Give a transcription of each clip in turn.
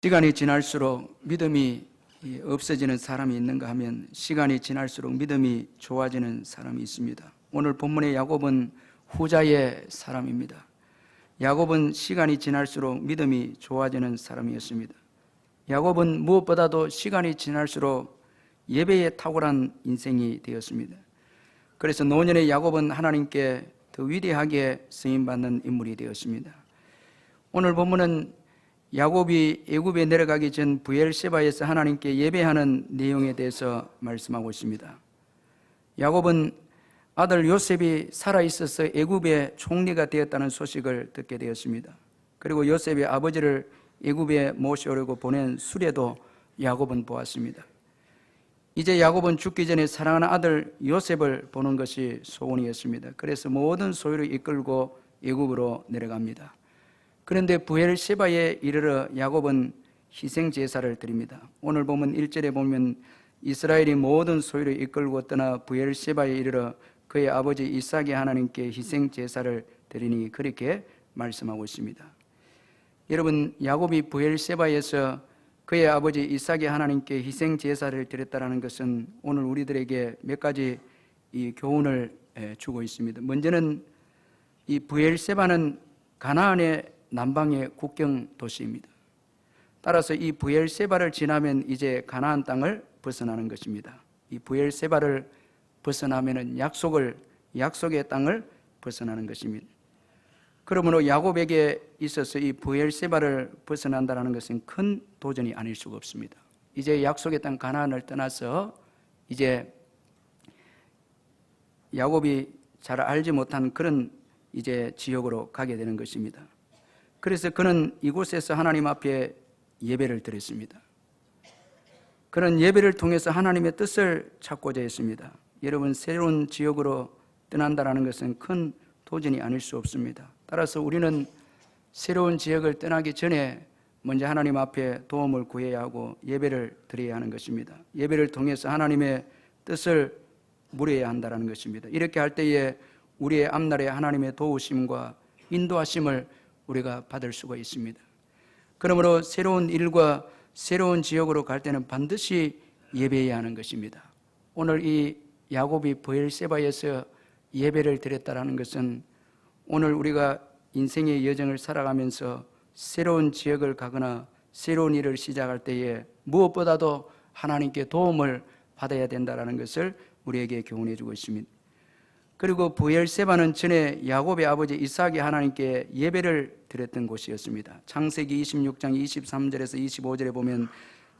시간이 지날수록 믿음이 없어지는 사람이 있는가 하면 시간이 지날수록 믿음이 좋아지는 사람이 있습니다. 오늘 본문의 야곱은 후자의 사람입니다. 야곱은 시간이 지날수록 믿음이 좋아지는 사람이었습니다. 야곱은 무엇보다도 시간이 지날수록 예배에 탁월한 인생이 되었습니다. 그래서 노년의 야곱은 하나님께 더 위대하게 쓰임받는 인물이 되었습니다. 오늘 본문은 야곱이 애굽에 내려가기 전 브엘세바에서 하나님께 예배하는 내용에 대해서 말씀하고 있습니다. 야곱은 아들 요셉이 살아있어서 애굽의 총리가 되었다는 소식을 듣게 되었습니다. 그리고 요셉의 아버지를 애굽에 모셔오려고 보낸 수레도 야곱은 보았습니다. 이제 야곱은 죽기 전에 사랑하는 아들 요셉을 보는 것이 소원이었습니다. 그래서 모든 소유를 이끌고 애굽으로 내려갑니다. 그런데 브엘세바에 이르러 야곱은 희생 제사를 드립니다. 오늘 보면 1절에 보면 이스라엘이 모든 소유를 이끌고 떠나 브엘세바에 이르러 그의 아버지 이삭의 하나님께 희생 제사를 드리니 그렇게 말씀하고 있습니다. 여러분, 야곱이 브엘세바에서 그의 아버지 이삭의 하나님께 희생 제사를 드렸다는 것은 오늘 우리들에게 몇 가지 이 교훈을 주고 있습니다. 먼저는 이 브엘세바는 가나안의 남방의 국경 도시입니다. 따라서 이 브엘세바를 지나면 이제 가나안 땅을 벗어나는 것입니다. 이 브엘세바를 벗어나면은 약속의 땅을 벗어나는 것입니다. 그러므로 야곱에게 있어서 이 브엘세바를 벗어난다는 것은 큰 도전이 아닐 수가 없습니다. 이제 약속의 땅 가나안을 떠나서 이제 야곱이 잘 알지 못한 그런 이제 지역으로 가게 되는 것입니다. 그래서 그는 이곳에서 하나님 앞에 예배를 드렸습니다. 그는 예배를 통해서 하나님의 뜻을 찾고자 했습니다. 여러분, 새로운 지역으로 떠난다는 것은 큰 도전이 아닐 수 없습니다. 따라서 우리는 새로운 지역을 떠나기 전에 먼저 하나님 앞에 도움을 구해야 하고 예배를 드려야 하는 것입니다. 예배를 통해서 하나님의 뜻을 물어야 한다는 것입니다. 이렇게 할 때에 우리의 앞날에 하나님의 도우심과 인도하심을 우리가 받을 수가 있습니다. 그러므로 새로운 일과 새로운 지역으로 갈 때는 반드시 예배해야 하는 것입니다. 오늘 이 야곱이 브엘세바에서 예배를 드렸다는 것은 오늘 우리가 인생의 여정을 살아가면서 새로운 지역을 가거나 새로운 일을 시작할 때에 무엇보다도 하나님께 도움을 받아야 된다는 것을 우리에게 교훈해 주고 있습니다. 그리고 브엘세바는 전에 야곱의 아버지 이삭이 하나님께 예배를 드렸던 곳이었습니다. 창세기 26장 23절에서 25절에 보면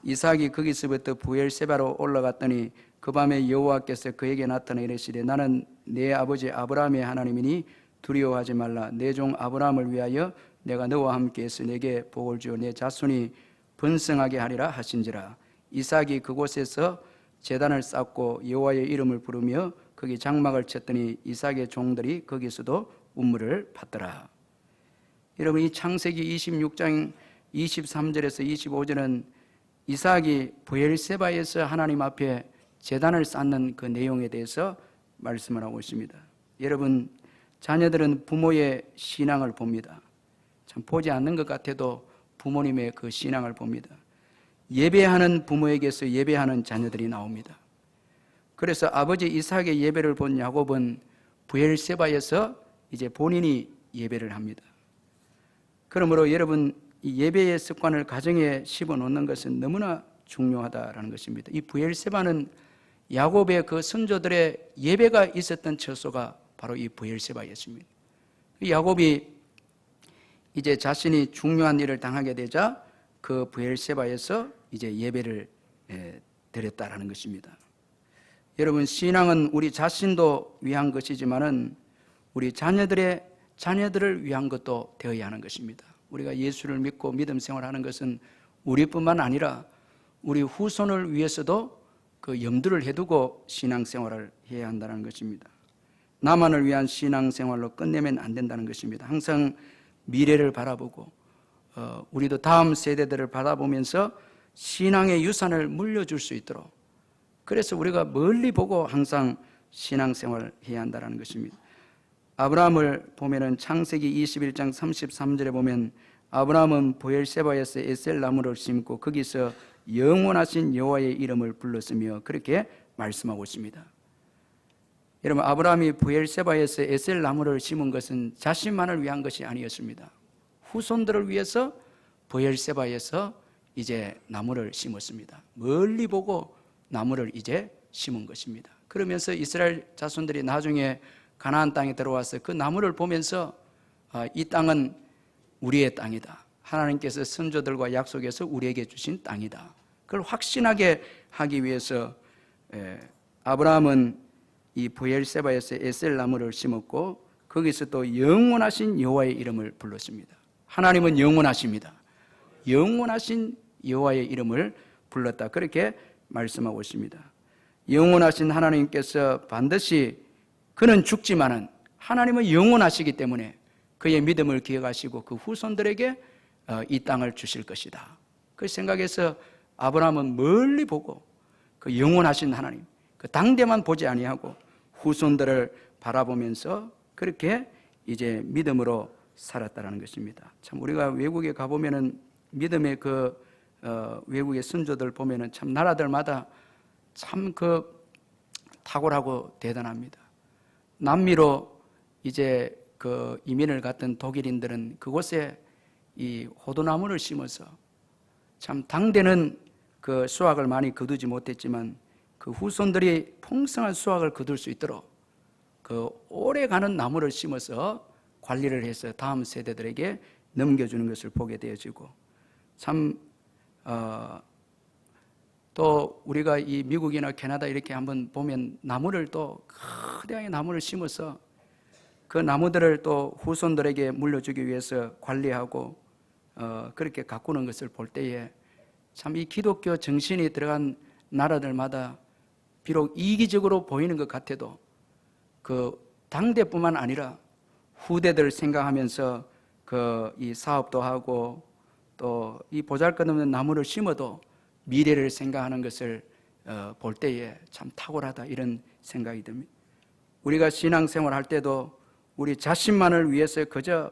이삭이 거기서부터 브엘세바로 올라갔더니 그 밤에 여호와께서 그에게 나타나 이르시되 나는 내 아버지 아브라함의 하나님이니 두려워하지 말라. 내 종 아브라함을 위하여 내가 너와 함께해서 내게 복을 주어 내 자손이 번성하게 하리라 하신지라. 이삭이 그곳에서 제단을 쌓고 여호와의 이름을 부르며 거기 장막을 쳤더니 이삭의 종들이 거기서도 우물을 팠더라. 여러분, 이 창세기 26장 23절에서 25절은 이삭이 브엘세바에서 하나님 앞에 제단을 쌓는 그 내용에 대해서 말씀을 하고 있습니다. 여러분, 자녀들은 부모의 신앙을 봅니다. 참 보지 않는 것 같아도 부모님의 그 신앙을 봅니다. 예배하는 부모에게서 예배하는 자녀들이 나옵니다. 그래서 아버지 이삭의 예배를 본 야곱은 브엘세바에서 이제 본인이 예배를 합니다. 그러므로 여러분, 이 예배의 습관을 가정에 집어넣는 것은 너무나 중요하다라는 것입니다. 이 브엘세바는 야곱의 그 선조들의 예배가 있었던 처소가 바로 이 브엘세바였습니다. 야곱이 이제 자신이 중요한 일을 당하게 되자 그 브엘세바에서 이제 예배를 드렸다라는 것입니다. 여러분, 신앙은 우리 자신도 위한 것이지만은 우리 자녀들을 위한 것도 되어야 하는 것입니다. 우리가 예수를 믿고 믿음 생활하는 것은 우리뿐만 아니라 우리 후손을 위해서도 그 염두를 해두고 신앙생활을 해야 한다는 것입니다. 나만을 위한 신앙생활로 끝내면 안 된다는 것입니다. 항상 미래를 바라보고 우리도 다음 세대들을 바라보면서 신앙의 유산을 물려줄 수 있도록, 그래서 우리가 멀리 보고 항상 신앙생활을 해야 한다는 것입니다. 아브라함을 보면은 창세기 21장 33절에 보면 아브라함은 브엘세바에서 에셀 나무를 심고 거기서 영원하신 여호와의 이름을 불렀으며 그렇게 말씀하고 있습니다. 여러분, 아브라함이 브엘세바에서 에셀 나무를 심은 것은 자신만을 위한 것이 아니었습니다. 후손들을 위해서 브엘세바에서 이제 나무를 심었습니다. 멀리 보고 나무를 이제 심은 것입니다. 그러면서 이스라엘 자손들이 나중에 가나안 땅에 들어와서 그 나무를 보면서 이 땅은 우리의 땅이다. 하나님께서 선조들과 약속해서 우리에게 주신 땅이다. 그걸 확신하게 하기 위해서 아브라함은 이 브엘세바에서 에셀 나무를 심었고 거기서 또 영원하신 여호와의 이름을 불렀습니다. 하나님은 영원하십니다. 영원하신 여호와의 이름을 불렀다. 그렇게 말씀하고 있습니다. 영원하신 하나님께서 반드시 그는 죽지만은 하나님은 영원하시기 때문에 그의 믿음을 기억하시고 그 후손들에게 이 땅을 주실 것이다. 그 생각에서 아브라함은 멀리 보고 그 영원하신 하나님, 그 당대만 보지 아니하고 후손들을 바라보면서 그렇게 이제 믿음으로 살았다라는 것입니다. 참 우리가 외국에 가보면은 믿음의 그 외국의 선조들 보면은 참 나라들마다 참 그 탁월하고 대단합니다. 남미로 이제 그 이민을 갔던 독일인들은 그곳에 이 호두나무를 심어서 참 당대는 그 수확을 많이 거두지 못했지만 그 후손들이 풍성한 수확을 거둘 수 있도록 그 오래가는 나무를 심어서 관리를 해서 다음 세대들에게 넘겨주는 것을 보게 되어지고 참 또 우리가 이 미국이나 캐나다 이렇게 한번 보면 나무를 또 거대한 나무를 심어서 그 나무들을 또 후손들에게 물려주기 위해서 관리하고 그렇게 가꾸는 것을 볼 때에 참 이 기독교 정신이 들어간 나라들마다 비록 이기적으로 보이는 것 같아도 그 당대뿐만 아니라 후대들 생각하면서 그 이 사업도 하고 또 이 보잘것없는 나무를 심어도 미래를 생각하는 것을 볼 때에 참 탁월하다 이런 생각이 듭니다. 우리가 신앙생활 할 때도 우리 자신만을 위해서 그저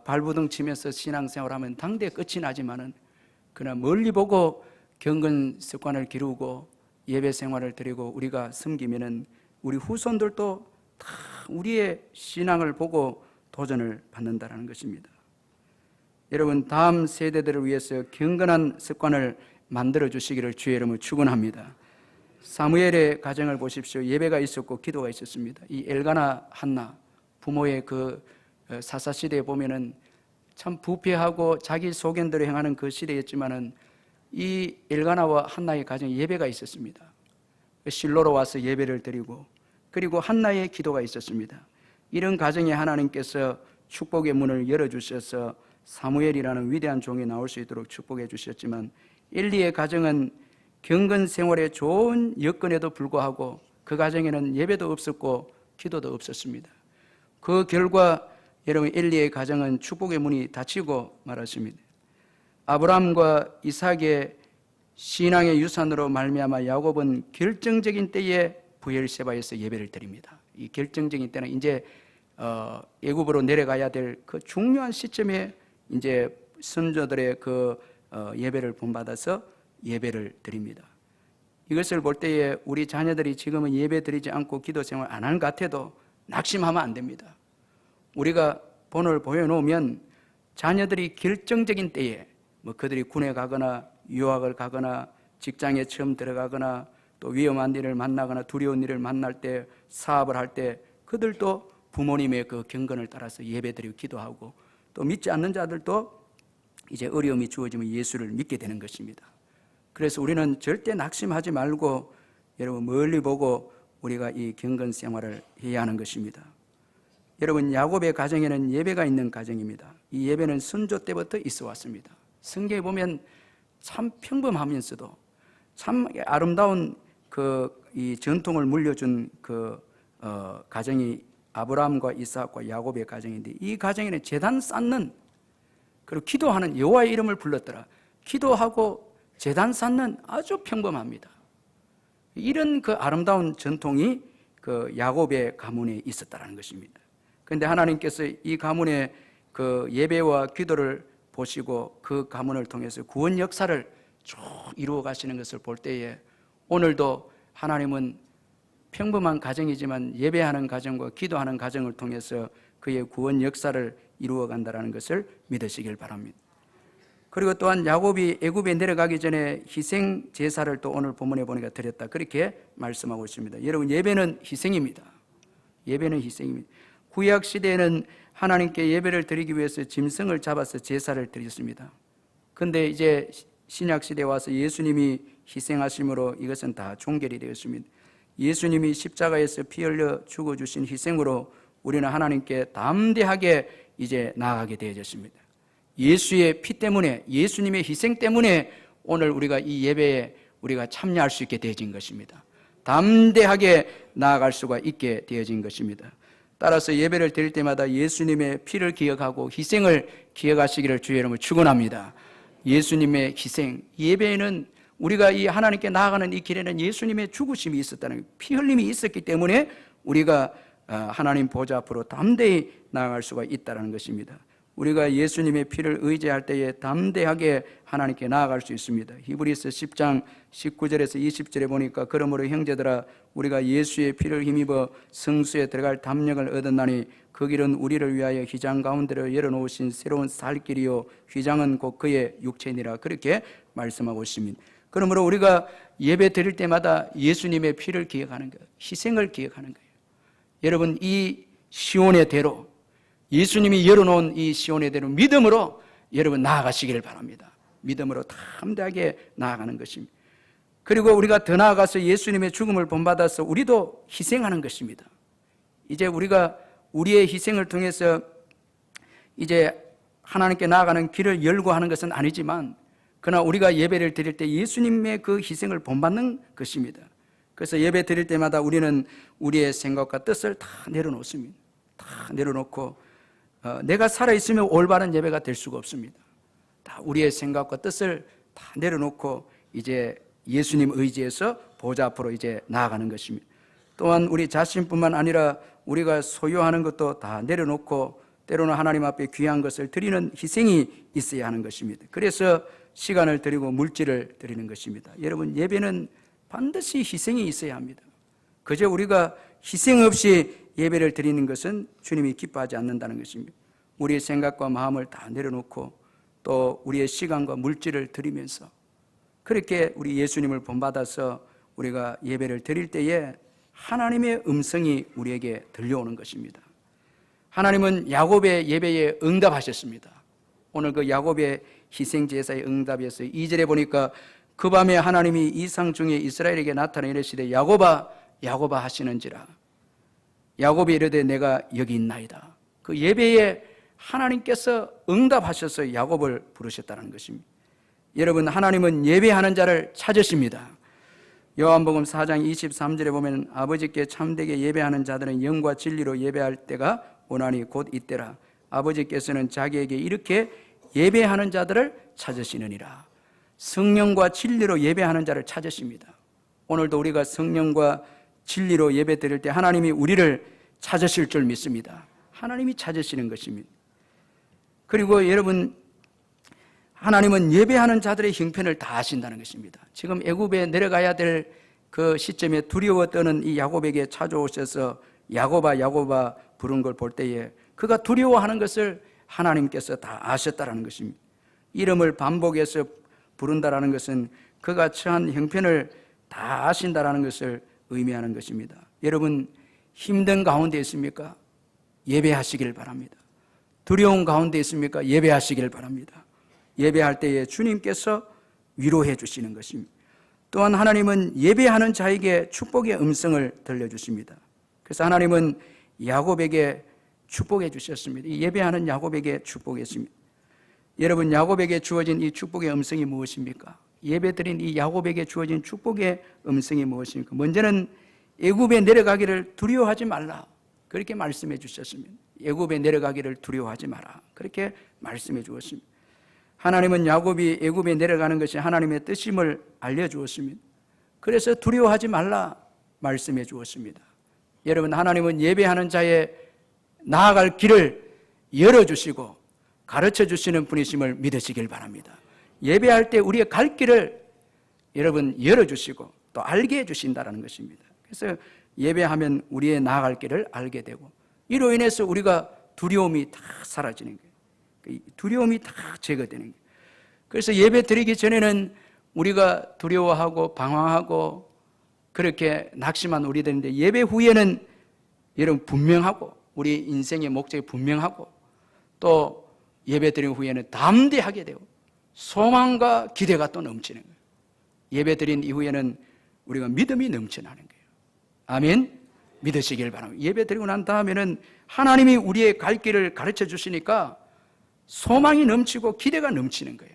발부둥 치면서 신앙생활하면 당대 끝이 나지만은 그러나 멀리 보고 경건 습관을 기르고 예배 생활을 드리고 우리가 섬기면은 우리 후손들도 다 우리의 신앙을 보고 도전을 받는다라는 것입니다. 여러분, 다음 세대들을 위해서 경건한 습관을 만들어 주시기를 주의 이름으로 축원합니다. 사무엘의 가정을 보십시오. 예배가 있었고 기도가 있었습니다. 이 엘가나 한나 부모의 그 사사시대에 보면은 참 부패하고 자기 소견대로 행하는 그 시대였지만은 이 엘가나와 한나의 가정에 예배가 있었습니다. 실로로 와서 예배를 드리고 그리고 한나의 기도가 있었습니다. 이런 가정에 하나님께서 축복의 문을 열어주셔서 사무엘이라는 위대한 종이 나올 수 있도록 축복해 주셨지만 엘리의 가정은 경건 생활에 좋은 여건에도 불구하고 그 가정에는 예배도 없었고 기도도 없었습니다. 그 결과 여러분 엘리의 가정은 축복의 문이 닫히고 말았습니다. 아브라함과 이삭의 신앙의 유산으로 말미암아 야곱은 결정적인 때에 브엘세바에서 예배를 드립니다. 이 결정적인 때는 이제 애굽으로 내려가야 될 그 중요한 시점에 이제 선조들의 그 예배를 본받아서 예배를 드립니다. 이것을 볼 때에 우리 자녀들이 지금은 예배 드리지 않고 기도 생활 안 하는 것 같아도 낙심하면 안 됩니다. 우리가 본을 보여놓으면 자녀들이 결정적인 때에 뭐 그들이 군에 가거나 유학을 가거나 직장에 처음 들어가거나 또 위험한 일을 만나거나 두려운 일을 만날 때 사업을 할 때 그들도 부모님의 그 경건을 따라서 예배드리고 기도하고 또 믿지 않는 자들도 이제 어려움이 주어지면 예수를 믿게 되는 것입니다. 그래서 우리는 절대 낙심하지 말고 여러분 멀리 보고 우리가 이 경건 생활을 해야 하는 것입니다. 여러분 야곱의 가정에는 예배가 있는 가정입니다. 이 예배는 선조 때부터 있어 왔습니다. 성경에 보면 참 평범하면서도 참 아름다운 그 이 전통을 물려준 그 가정이 아브라함과 이삭과 야곱의 가정인데 이 가정에는 제단 쌓는 그리고 기도하는 여호와의 이름을 불렀더라. 기도하고 제단 쌓는 아주 평범합니다. 이런 그 아름다운 전통이 그 야곱의 가문에 있었다라는 것입니다. 그런데 하나님께서 이 가문의 그 예배와 기도를 보시고 그 가문을 통해서 구원 역사를 쭉 이루어 가시는 것을 볼 때에 오늘도 하나님은 평범한 가정이지만 예배하는 가정과 기도하는 가정을 통해서 그의 구원 역사를 이루어 간다는 것을 믿으시길 바랍니다. 그리고 또한 야곱이 애굽에 내려가기 전에 희생 제사를 또 오늘 본문에 보니까 드렸다, 그렇게 말씀하고 있습니다. 여러분, 예배는 희생입니다. 예배는 희생입니다. 구약 시대에는 하나님께 예배를 드리기 위해서 짐승을 잡아서 제사를 드렸습니다. 그런데 이제 신약 시대에 와서 예수님이 희생하심으로 이것은 다 종결이 되었습니다. 예수님이 십자가에서 피 흘려 죽어주신 희생으로 우리는 하나님께 담대하게 이제 나아가게 되어졌습니다. 예수의 피 때문에, 예수님의 희생 때문에 오늘 우리가 이 예배에 우리가 참여할 수 있게 되어진 것입니다. 담대하게 나아갈 수가 있게 되어진 것입니다. 따라서 예배를 드릴 때마다 예수님의 피를 기억하고 희생을 기억하시기를 주의 이름으로 축원합니다. 예수님의 희생, 예배에는 우리가 이 하나님께 나아가는 이 길에는 예수님의 죽으심이 있었다는, 피 흘림이 있었기 때문에 우리가 하나님 보좌 앞으로 담대히 나아갈 수가 있다는 것입니다. 우리가 예수님의 피를 의지할 때에 담대하게 하나님께 나아갈 수 있습니다. 히브리서 10장 19절에서 20절에 보니까 그러므로 형제들아 우리가 예수의 피를 힘입어 성수에 들어갈 담력을 얻었나니 그 길은 우리를 위하여 휘장 가운데로 열어놓으신 새로운 살 길이요 휘장은 곧 그의 육체니라, 그렇게 말씀하고 있습니다. 그러므로 우리가 예배 드릴 때마다 예수님의 피를 기억하는 거예요. 희생을 기억하는 거예요. 여러분, 이 시온의 대로, 예수님이 열어놓은 이 시온의 대로 믿음으로 여러분 나아가시기를 바랍니다. 믿음으로 담대하게 나아가는 것입니다. 그리고 우리가 더 나아가서 예수님의 죽음을 본받아서 우리도 희생하는 것입니다. 이제 우리가 우리의 희생을 통해서 이제 하나님께 나아가는 길을 열고 하는 것은 아니지만, 그러나 우리가 예배를 드릴 때 예수님의 그 희생을 본받는 것입니다. 그래서 예배 드릴 때마다 우리는 우리의 생각과 뜻을 다 내려놓습니다. 다 내려놓고 내가 살아있으면 올바른 예배가 될 수가 없습니다. 다 우리의 생각과 뜻을 다 내려놓고 이제 예수님 의지해서 보좌 앞으로 이제 나아가는 것입니다. 또한 우리 자신뿐만 아니라 우리가 소유하는 것도 다 내려놓고 때로는 하나님 앞에 귀한 것을 드리는 희생이 있어야 하는 것입니다. 그래서 시간을 드리고 물질을 드리는 것입니다. 여러분, 예배는 반드시 희생이 있어야 합니다. 그저 우리가 희생 없이 예배를 드리는 것은 주님이 기뻐하지 않는다는 것입니다. 우리의 생각과 마음을 다 내려놓고 또 우리의 시간과 물질을 드리면서 그렇게 우리 예수님을 본받아서 우리가 예배를 드릴 때에 하나님의 음성이 우리에게 들려오는 것입니다. 하나님은 야곱의 예배에 응답하셨습니다. 오늘 그 야곱의 희생제사의 응답이었어요. 2절에 보니까 그 밤에 하나님이 이상 중에 이스라엘에게 나타나 이르시되 야곱아 야곱아 하시는지라. 야곱이 이르되 내가 여기 있나이다. 그 예배에 하나님께서 응답하셔서 야곱을 부르셨다는 것입니다. 여러분, 하나님은 예배하는 자를 찾으십니다. 요한복음 4장 23절에 보면 아버지께 참되게 예배하는 자들은 영과 진리로 예배할 때가 오나니 곧 이때라. 아버지께서는 자기에게 이렇게 예배하는 자들을 찾으시느니라. 성령과 진리로 예배하는 자를 찾으십니다. 오늘도 우리가 성령과 진리로 예배 드릴 때 하나님이 우리를 찾으실 줄 믿습니다. 하나님이 찾으시는 것입니다. 그리고 여러분, 하나님은 예배하는 자들의 형편을 다 아신다는 것입니다. 지금 애굽에 내려가야 될 그 시점에 두려워 떠는 이 야곱에게 찾아오셔서 야곱아 야곱아 부른 걸 볼 때에 그가 두려워하는 것을 하나님께서 다 아셨다는 것입니다. 이름을 반복해서 부른다라는 것은 그가 처한 형편을 다 아신다라는 것을 의미하는 것입니다. 여러분, 힘든 가운데 있습니까? 예배하시길 바랍니다. 두려운 가운데 있습니까? 예배하시길 바랍니다. 예배할 때에 주님께서 위로해 주시는 것입니다. 또한 하나님은 예배하는 자에게 축복의 음성을 들려주십니다. 그래서 하나님은 야곱에게 축복해 주셨습니다. 이 예배하는 야곱에게 축복했습니다. 여러분, 야곱에게 주어진 이 축복의 음성이 무엇입니까? 예배드린 이 야곱에게 주어진 축복의 음성이 무엇입니까? 먼저는 애굽에 내려가기를 두려워하지 말라, 그렇게 말씀해 주셨습니다. 애굽에 내려가기를 두려워하지 마라, 그렇게 말씀해 주었습니다. 하나님은 야곱이 애굽에 내려가는 것이 하나님의 뜻임을 알려주었습니다. 그래서 두려워하지 말라 말씀해 주었습니다. 여러분, 하나님은 예배하는 자의 나아갈 길을 열어주시고 가르쳐 주시는 분이심을 믿으시길 바랍니다. 예배할 때 우리의 갈 길을 여러분 열어주시고 또 알게 해주신다는 것입니다. 그래서 예배하면 우리의 나아갈 길을 알게 되고, 이로 인해서 우리가 두려움이 다 사라지는 거예요. 두려움이 다 제거되는 거예요. 그래서 예배 드리기 전에는 우리가 두려워하고 방황하고 그렇게 낙심한 우리들인데, 예배 후에는 여러분 분명하고 우리 인생의 목적이 분명하고, 또 예배 드린 후에는 담대하게 되고 소망과 기대가 또 넘치는 거예요. 예배 드린 이후에는 우리가 믿음이 넘쳐나는 거예요. 아멘. 믿으시길 바랍니다. 예배 드리고 난 다음에는 하나님이 우리의 갈 길을 가르쳐 주시니까 소망이 넘치고 기대가 넘치는 거예요.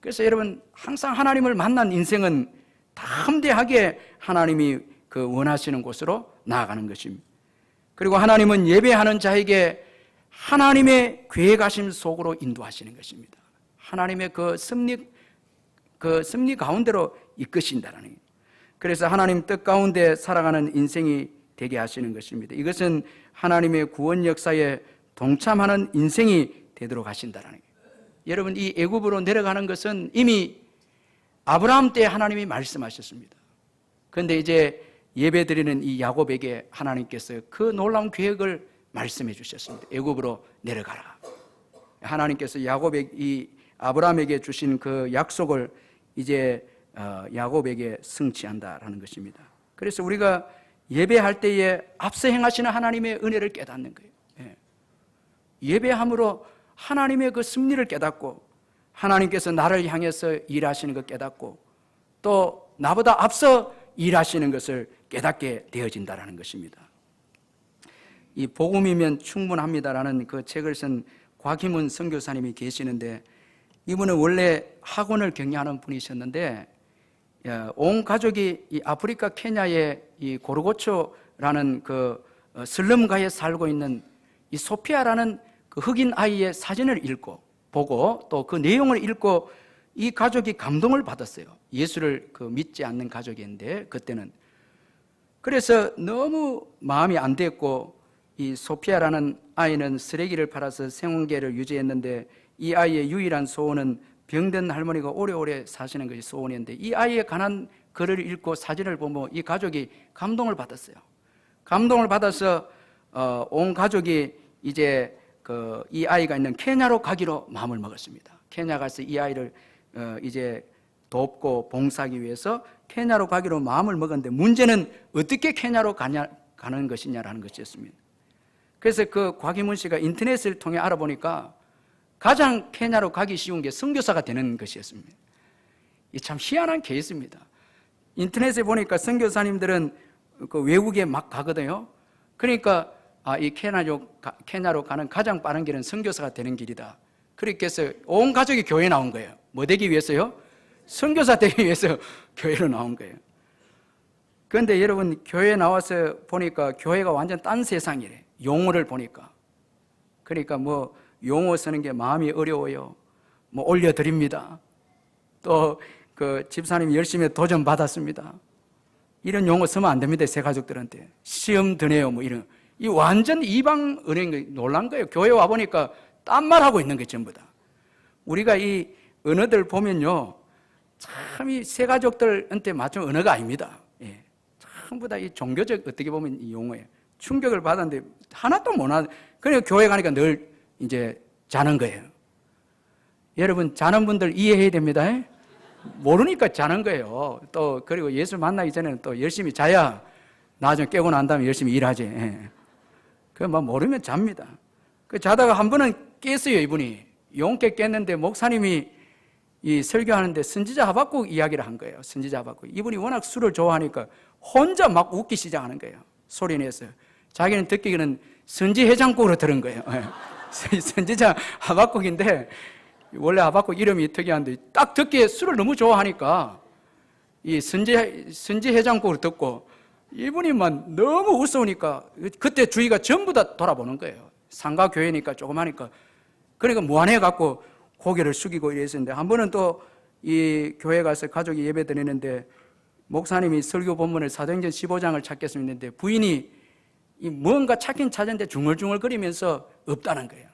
그래서 여러분 항상 하나님을 만난 인생은 담대하게 하나님이 그 원하시는 곳으로 나아가는 것입니다. 그리고 하나님은 예배하는 자에게 하나님의 계획하심 속으로 인도하시는 것입니다. 하나님의 그 섭리 가운데로 이끄신다는 거예요. 그래서 하나님 뜻 가운데 살아가는 인생이 되게 하시는 것입니다. 이것은 하나님의 구원 역사에 동참하는 인생이 되도록 하신다는 거예요. 여러분, 이 애굽으로 내려가는 것은 이미 아브라함 때 하나님이 말씀하셨습니다. 그런데 이제 예배드리는 이 야곱에게 하나님께서 그 놀라운 계획을 말씀해 주셨습니다. 애굽으로 내려가라. 하나님께서 이 아브라함에게 주신 그 약속을 이제 야곱에게 성취한다라는 것입니다. 그래서 우리가 예배할 때에 앞서 행하시는 하나님의 은혜를 깨닫는 거예요. 예배함으로 하나님의 그 섭리를 깨닫고, 하나님께서 나를 향해서 일하시는 것 깨닫고, 또 나보다 앞서 일하시는 것을 깨닫게 되어진다라는 것입니다. 이 복음이면 충분합니다라는 그 책을 쓴 곽희문 선교사님이 계시는데, 이분은 원래 학원을 경영하는 분이셨는데 온 가족이 이 아프리카 케냐의 이 고르고초라는 그 슬럼가에 살고 있는 이 소피아라는 그 흑인 아이의 사진을 보고 또 그 내용을 읽고 이 가족이 감동을 받았어요. 예수를 믿지 않는 가족인데 그때는. 그래서 너무 마음이 안 됐고, 이 소피아라는 아이는 쓰레기를 팔아서 생활계를 유지했는데, 이 아이의 유일한 소원은 병든 할머니가 오래오래 사시는 것이 소원이었는데, 이 아이의 가난 글을 읽고 사진을 보면 이 가족이 감동을 받았어요. 감동을 받아서 온 가족이 이제 이 아이가 있는 케냐로 가기로 마음을 먹었습니다. 케냐 가서 이 아이를 이제 돕고 봉사하기 위해서 케냐로 가기로 마음을 먹었는데, 문제는 어떻게 케냐로 가는 것이냐라는 것이었습니다. 그래서 그 곽희문 씨가 인터넷을 통해 알아보니까 가장 케냐로 가기 쉬운 게 선교사가 되는 것이었습니다. 이 참 희한한 케이스입니다. 인터넷에 보니까 선교사님들은 그 외국에 막 가거든요. 그러니까 이 케냐로 가는 가장 빠른 길은 선교사가 되는 길이다. 그렇게 해서 온 가족이 교회에 나온 거예요. 뭐 되기 위해서요? 선교사 되기 위해서 교회로 나온 거예요. 그런데 여러분, 교회에 나와서 보니까 교회가 완전 딴 세상이래. 용어를 보니까. 그러니까 뭐 용어 쓰는 게 마음이 어려워요. 뭐 올려드립니다. 또 그 집사님이 열심히 도전 받았습니다. 이런 용어 쓰면 안 됩니다. 새 가족들한테. 시험 드네요. 뭐 이런. 이 완전 이방 은행 놀란 거예요. 교회 와 보니까 딴 말 하고 있는 게 전부 다. 우리가 이 언어들 보면요, 참 이 새 가족들한테 맞춘 언어가 아닙니다. 예. 전부 다 이 종교적 어떻게 보면 이 용어예요. 충격을 받았는데 하나도 못 하는. 그러니까 교회 가니까 늘 이제 자는 거예요. 여러분, 자는 분들 이해해야 됩니다. 모르니까 자는 거예요. 또 그리고 예수 만나기 전에는 또 열심히 자야 나중에 깨고 난 다음에 열심히 일하지. 그 뭐 모르면 잡니다. 그 자다가 한 번은 깼어요. 이분이 용케 깼는데 목사님이 이 설교하는데 선지자 하박국 이야기를 한 거예요. 선지자 하박국. 이분이 워낙 술을 좋아하니까 혼자 막 웃기 시작하는 거예요. 소리내서. 자기는 듣기에는 선지 해장국으로 들은 거예요. 선지자 하박국인데 원래 하박국 이름이 특이한데 딱 듣기에 술을 너무 좋아하니까 이 선지 해장국으로 듣고 이분이만 너무 웃으니까 그때 주위가 전부 다 돌아보는 거예요. 상가 교회니까 조그마니까. 그러니까 무안해갖고 고개를 숙이고 이랬었는데, 한 번은 또 이 교회 가서 가족이 예배 드리는데 목사님이 설교 본문을 사도행전 15장을 찾겠습니다. 부인이 이 뭔가 찾긴 찾았는데 중얼중얼거리면서 없다는 거예요.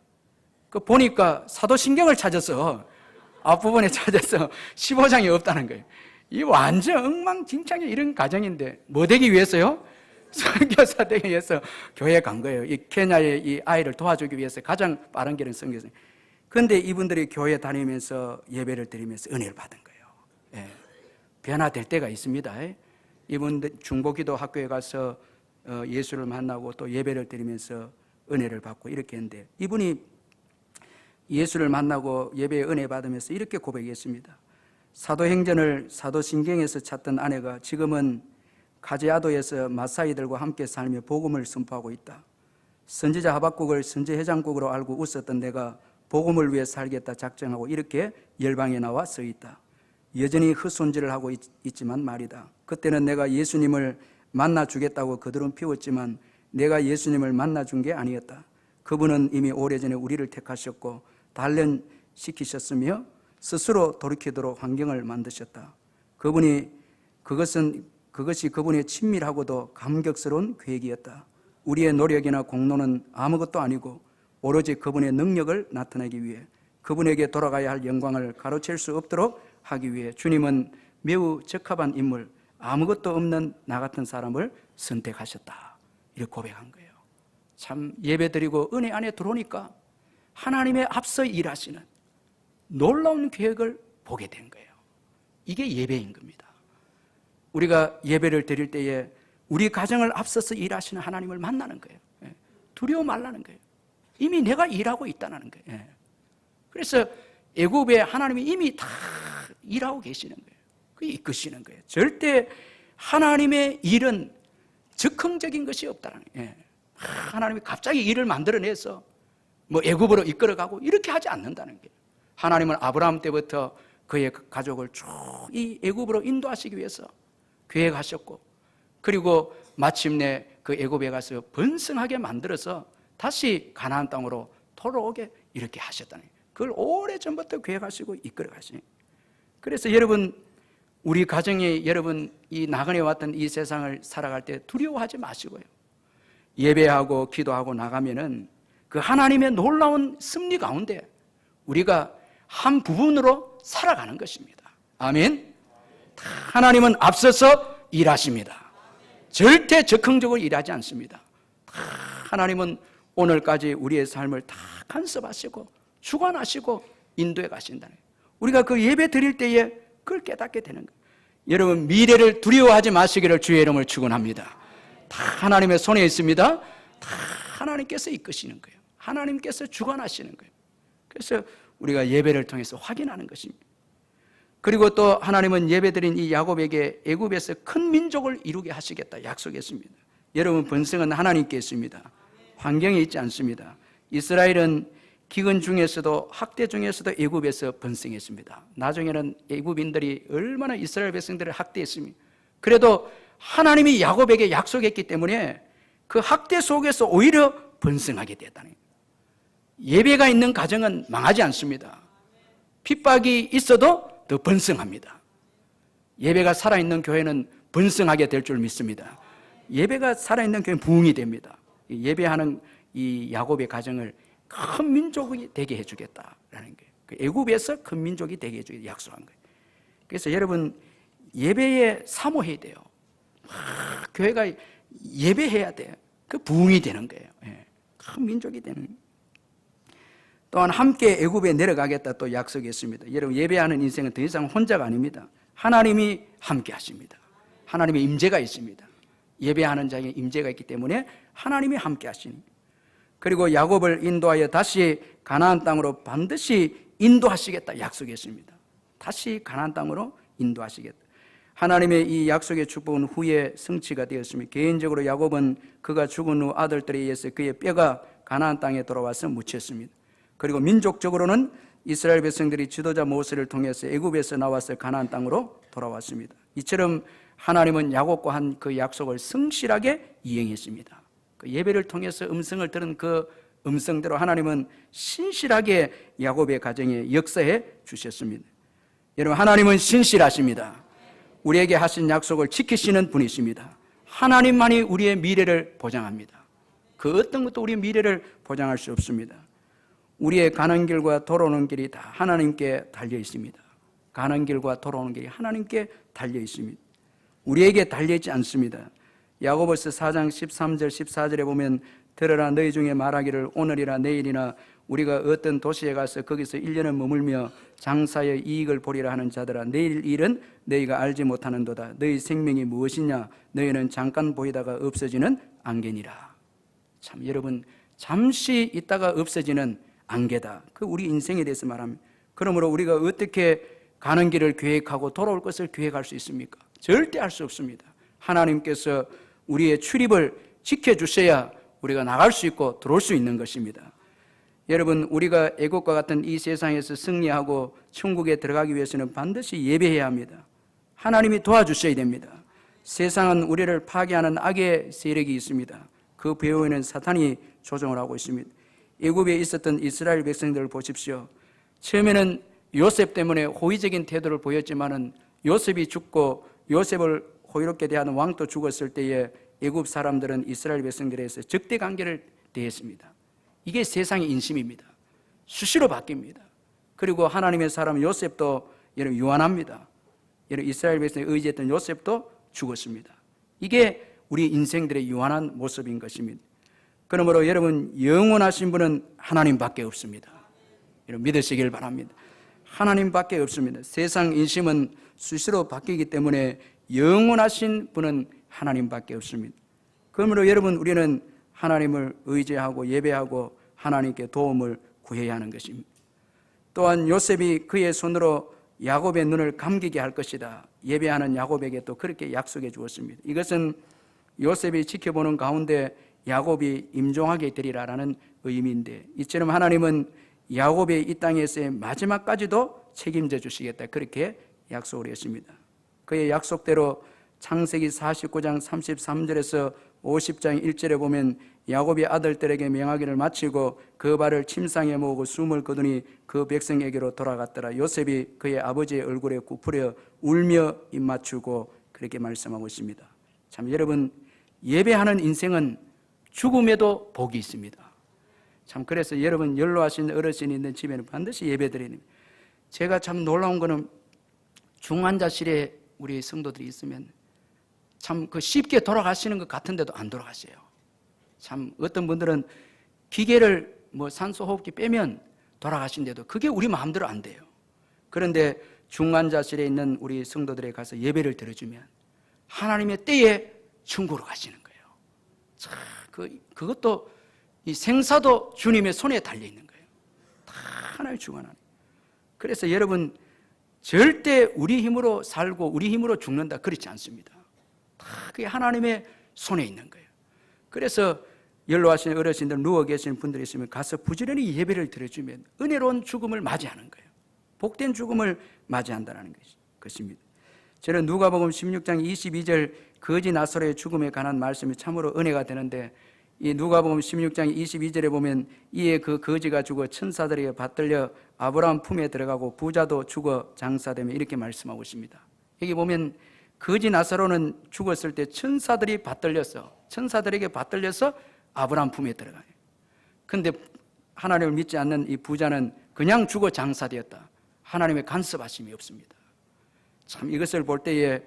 그 보니까 사도신경을 찾아서 앞부분에 찾아서 15장이 없다는 거예요. 이 완전 엉망진창의 이런 가정인데 뭐 되기 위해서요? 선교사 되기 위해서 교회에 간 거예요. 이 케냐의 이 아이를 도와주기 위해서 가장 빠른 길은 선교사. 그런데 이분들이 교회 다니면서 예배를 드리면서 은혜를 받은 거예요. 예. 변화될 때가 있습니다. 이분들 중보기도 학교에 가서 예수를 만나고 또 예배를 드리면서 은혜를 받고 이렇게 했는데, 이분이 예수를 만나고 예배에 은혜 받으면서 이렇게 고백했습니다. 사도행전을 사도신경에서 찾던 아내가 지금은 가제아도에서 마사이들과 함께 살며 복음을 선포하고 있다. 선지자 하박국을 선지회장국으로 알고 웃었던 내가 복음을 위해 살겠다 작정하고 이렇게 열방에 나와 서 있다. 여전히 헛손질을 하고 있지만 말이다. 그때는 내가 예수님을 만나 주겠다고 그들은 피웠지만 내가 예수님을 만나 준 게 아니었다. 그분은 이미 오래전에 우리를 택하셨고 단련시키셨으며 스스로 돌이키도록 환경을 만드셨다. 그것이 그분의 친밀하고도 감격스러운 계획이었다. 우리의 노력이나 공로는 아무것도 아니고 오로지 그분의 능력을 나타내기 위해, 그분에게 돌아가야 할 영광을 가로챌 수 없도록 하기 위해 주님은 매우 적합한 인물, 아무것도 없는 나 같은 사람을 선택하셨다. 이렇게 고백한 거예요. 참 예배드리고 은혜 안에 들어오니까 하나님의 앞서 일하시는 놀라운 계획을 보게 된 거예요. 이게 예배인 겁니다. 우리가 예배를 드릴 때에 우리 가정을 앞서서 일하시는 하나님을 만나는 거예요. 두려워 말라는 거예요. 이미 내가 일하고 있다는 거예요. 그래서 애굽에 하나님이 이미 다 일하고 계시는 거예요. 그게 이끄시는 거예요. 절대 하나님의 일은 즉흥적인 것이 없다는 거예요. 하나님이 갑자기 일을 만들어내서 뭐 애굽으로 이끌어가고 이렇게 하지 않는다는 거예요. 하나님은 아브라함 때부터 그의 가족을 쭉 이 애굽으로 인도하시기 위해서 계획하셨고, 그리고 마침내 그 애굽에 가서 번성하게 만들어서 다시 가나안 땅으로 돌아오게 이렇게 하셨다는 거예요. 그걸 오래전부터 계획하시고 이끌어 가시는 거예요. 그래서 여러분, 우리 가정이 여러분 이 나그네 왔던 이 세상을 살아갈 때 두려워하지 마시고요. 예배하고 기도하고 나가면은 그 하나님의 놀라운 섭리 가운데 우리가 한 부분으로 살아가는 것입니다. 아멘. 하나님은 앞서서 일하십니다. 절대 적극적으로 일하지 않습니다. 하나님은 오늘까지 우리의 삶을 다 간섭하시고 주관하시고 인도해 가신다는 거예요. 우리가 그 예배 드릴 때에 그걸 깨닫게 되는 거예요. 여러분, 미래를 두려워하지 마시기를 주의 이름을 축원합니다. 다 하나님의 손에 있습니다. 다 하나님께서 이끄시는 거예요. 하나님께서 주관하시는 거예요. 그래서 우리가 예배를 통해서 확인하는 것입니다. 그리고 또 하나님은 예배드린 이 야곱에게 애굽에서 큰 민족을 이루게 하시겠다 약속했습니다. 여러분, 번성은 하나님께 있습니다. 환경에 있지 않습니다. 이스라엘은 기근 중에서도 학대 중에서도 애굽에서 번성했습니다. 나중에는 애굽인들이 얼마나 이스라엘 백성들을 학대했습니까? 그래도 하나님이 야곱에게 약속했기 때문에 그 학대 속에서 오히려 번성하게 됐다는 거예요. 예배가 있는 가정은 망하지 않습니다. 핍박이 있어도 더 번성합니다. 예배가 살아있는 교회는 번성하게 될 줄 믿습니다. 예배가 살아있는 교회는 부흥이 됩니다. 예배하는 이 야곱의 가정을 큰 민족이 되게 해주겠다라는 거예요. 애굽에서 큰 민족이 되게 해주겠다 약속한 거예요. 그래서 여러분, 예배에 사모해야 돼요. 교회가 예배해야 돼요. 그 부흥이 되는 거예요. 큰 민족이 되는 거예요. 또한 함께 애굽에 내려가겠다 또 약속했습니다. 여러분, 예배하는 인생은 더 이상 혼자가 아닙니다. 하나님이 함께 하십니다. 하나님의 임재가 있습니다. 예배하는 자에게 임재가 있기 때문에 하나님이 함께 하시는 거예요. 그리고 야곱을 인도하여 다시 가나안 땅으로 반드시 인도하시겠다 약속했습니다. 다시 가나안 땅으로 인도하시겠다. 하나님의 이 약속의 축복은 후에 성취가 되었습니다. 개인적으로 야곱은 그가 죽은 후 아들들에 의해서 그의 뼈가 가나안 땅에 돌아와서 묻혔습니다. 그리고 민족적으로는 이스라엘 백성들이 지도자 모세를 통해서 애굽에서 나와서 가나안 땅으로 돌아왔습니다. 이처럼 하나님은 야곱과 한 그 약속을 성실하게 이행했습니다. 그 예배를 통해서 음성을 들은 그 음성대로 하나님은 신실하게 야곱의 가정에 역사해 주셨습니다. 여러분, 하나님은 신실하십니다. 우리에게 하신 약속을 지키시는 분이십니다. 하나님만이 우리의 미래를 보장합니다. 그 어떤 것도 우리의 미래를 보장할 수 없습니다. 우리의 가는 길과 돌아오는 길이 다 하나님께 달려 있습니다. 가는 길과 돌아오는 길이 하나님께 달려 있습니다. 우리에게 달려 있지 않습니다. 야고보서 4장 13절 14절에 보면 들으라 너희 중에 말하기를 오늘이나 내일이나 우리가 어떤 도시에 가서 거기서 1년을 머물며 장사의 이익을 보리라 하는 자들아 내일 일은 너희가 알지 못하는도다. 너희 생명이 무엇이냐 너희는 잠깐 보이다가 없어지는 안개니라. 참 여러분 잠시 있다가 없어지는 안개다. 그 우리 인생에 대해서 말합니다. 그러므로 우리가 어떻게 가는 길을 계획하고 돌아올 것을 계획할 수 있습니까? 절대 할 수 없습니다. 하나님께서 우리의 출입을 지켜주셔야 우리가 나갈 수 있고 들어올 수 있는 것입니다. 여러분 우리가 애국과 같은 이 세상에서 승리하고 천국에 들어가기 위해서는 반드시 예배해야 합니다. 하나님이 도와주셔야 됩니다. 세상은 우리를 파괴하는 악의 세력이 있습니다. 그 배후에는 사탄이 조종을 하고 있습니다. 애굽에 있었던 이스라엘 백성들을 보십시오. 처음에는 요셉 때문에 호의적인 태도를 보였지만은 요셉이 죽고 요셉을 호의롭게 대하는 왕도 죽었을 때에 애굽 사람들은 이스라엘 백성들에서 적대 관계를 대했습니다. 이게 세상의 인심입니다. 수시로 바뀝니다. 그리고 하나님의 사람 요셉도 여러분 유한합니다. 여러분 이스라엘 백성이 의지했던 요셉도 죽었습니다. 이게 우리 인생들의 유한한 모습인 것입니다. 그러므로 여러분 영원하신 분은 하나님밖에 없습니다. 여러분 믿으시길 바랍니다. 하나님밖에 없습니다. 세상 인심은 수시로 바뀌기 때문에 영원하신 분은 하나님밖에 없습니다. 그러므로 여러분 우리는 하나님을 의지하고 예배하고 하나님께 도움을 구해야 하는 것입니다. 또한 요셉이 그의 손으로 야곱의 눈을 감기게 할 것이다. 예배하는 야곱에게 또 그렇게 약속해 주었습니다. 이것은 요셉이 지켜보는 가운데 야곱이 임종하게 되리라라는 의미인데 이처럼 하나님은 야곱의 이 땅에서의 마지막까지도 책임져 주시겠다 그렇게 약속을 했습니다. 그의 약속대로 창세기 49장 33절에서 50장 1절에 보면 야곱이 아들들에게 명하기를 마치고 그 발을 침상에 모으고 숨을 거두니 그 백성에게로 돌아갔더라. 요셉이 그의 아버지의 얼굴에 굽으려 울며 입 맞추고 그렇게 말씀하고 있습니다. 참 여러분 예배하는 인생은 죽음에도 복이 있습니다. 참 그래서 여러분 연로하신 어르신이 있는 집에는 반드시 예배드리는. 제가 참 놀라운 거는 중환자실에 우리 성도들이 있으면 참 그 쉽게 돌아가시는 것 같은데도 안 돌아가셔요. 참 어떤 분들은 기계를 뭐 산소호흡기 빼면 돌아가신데도 그게 우리 마음대로 안 돼요. 그런데 중환자실에 있는 우리 성도들에 가서 예배를 드려주면 하나님의 때에 천국으로 가시는 거예요. 참 그것도 이 생사도 주님의 손에 달려 있는 거예요. 다 하나님의 주관하는. 그래서 여러분 절대 우리 힘으로 살고 우리 힘으로 죽는다 그렇지 않습니다. 다 그게 하나님의 손에 있는 거예요. 그래서 연로하신 어르신들 누워 계시는 분들이 있으면 가서 부지런히 예배를 드려주면 은혜로운 죽음을 맞이하는 거예요. 복된 죽음을 맞이한다는 것입니다. 저는 누가복음 16장 22절 거지 나사로의 죽음에 관한 말씀이 참으로 은혜가 되는데 이 누가복음 16장 22절에 보면 이에 그 거지가 죽어 천사들에게 받들려 아브라함 품에 들어가고 부자도 죽어 장사되며 이렇게 말씀하고 있습니다. 여기 보면 거지 나사로는 죽었을 때 천사들이 천사들에게 받들려서 아브라함 품에 들어가요. 그런데 하나님을 믿지 않는 이 부자는 그냥 죽어 장사되었다. 하나님의 간섭하심이 없습니다. 참 이것을 볼 때에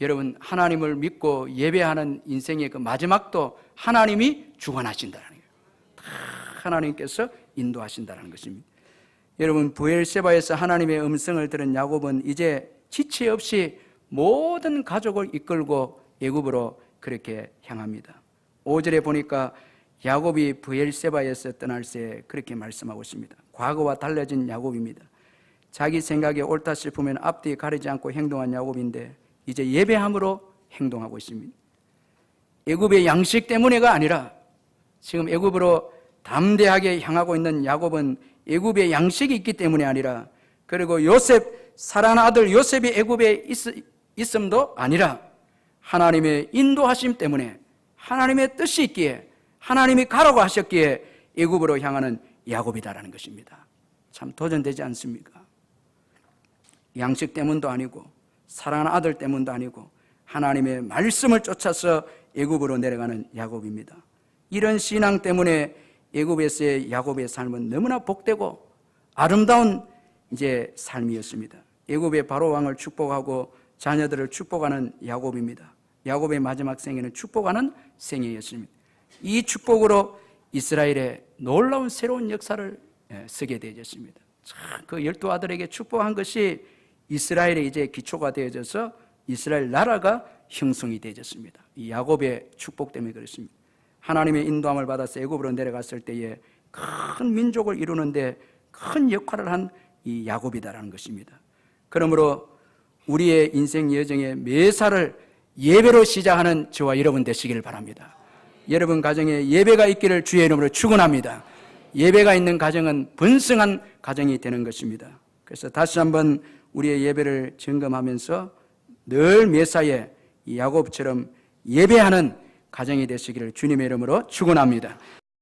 여러분 하나님을 믿고 예배하는 인생의 그 마지막도 하나님이 주관하신다는 거예요. 다 하나님께서 인도하신다는 것입니다. 여러분 브엘세바에서 하나님의 음성을 들은 야곱은 이제 지체 없이 모든 가족을 이끌고 애굽으로 그렇게 향합니다. 5절에 보니까 야곱이 브엘세바에서 떠날 때 그렇게 말씀하고 있습니다. 과거와 달라진 야곱입니다. 자기 생각에 옳다 싶으면 앞뒤 가리지 않고 행동한 야곱인데 이제 예배함으로 행동하고 있습니다. 애굽의 양식 때문에가 아니라 지금 애굽으로 담대하게 향하고 있는 야곱은 애굽의 양식이 있기 때문에 아니라 그리고 요셉 사랑하는 아들 요셉이 애굽에 있음도 아니라 하나님의 인도하심 때문에 하나님의 뜻이 있기에 하나님이 가라고 하셨기에 애굽으로 향하는 야곱이다라는 것입니다. 참 도전되지 않습니까? 양식 때문도 아니고 사랑하는 아들 때문도 아니고 하나님의 말씀을 쫓아서 애굽으로 내려가는 야곱입니다. 이런 신앙 때문에 애굽에서의 야곱의 삶은 너무나 복되고 아름다운 이제 삶이었습니다. 애굽의 바로 왕을 축복하고 자녀들을 축복하는 야곱입니다. 야곱의 마지막 생애는 축복하는 생애였습니다. 이 축복으로 이스라엘의 놀라운 새로운 역사를 쓰게 되었습니다. 그 12아들에게 축복한 것이 이스라엘의 이제 기초가 되어져서 이스라엘 나라가 형성이 되어졌습니다. 이 야곱의 축복 때문에 그렇습니다. 하나님의 인도함을 받아서 애굽으로 내려갔을 때에 큰 민족을 이루는데 큰 역할을 한 이 야곱이다라는 것입니다. 그러므로 우리의 인생 여정의 매사를 예배로 시작하는 저와 여러분 되시기를 바랍니다. 여러분 가정에 예배가 있기를 주의 이름으로 축원합니다. 예배가 있는 가정은 번성한 가정이 되는 것입니다. 그래서 다시 한번 우리의 예배를 점검하면서 늘 매사에 야곱처럼 예배하는 가정이 되시기를 주님의 이름으로 축원합니다.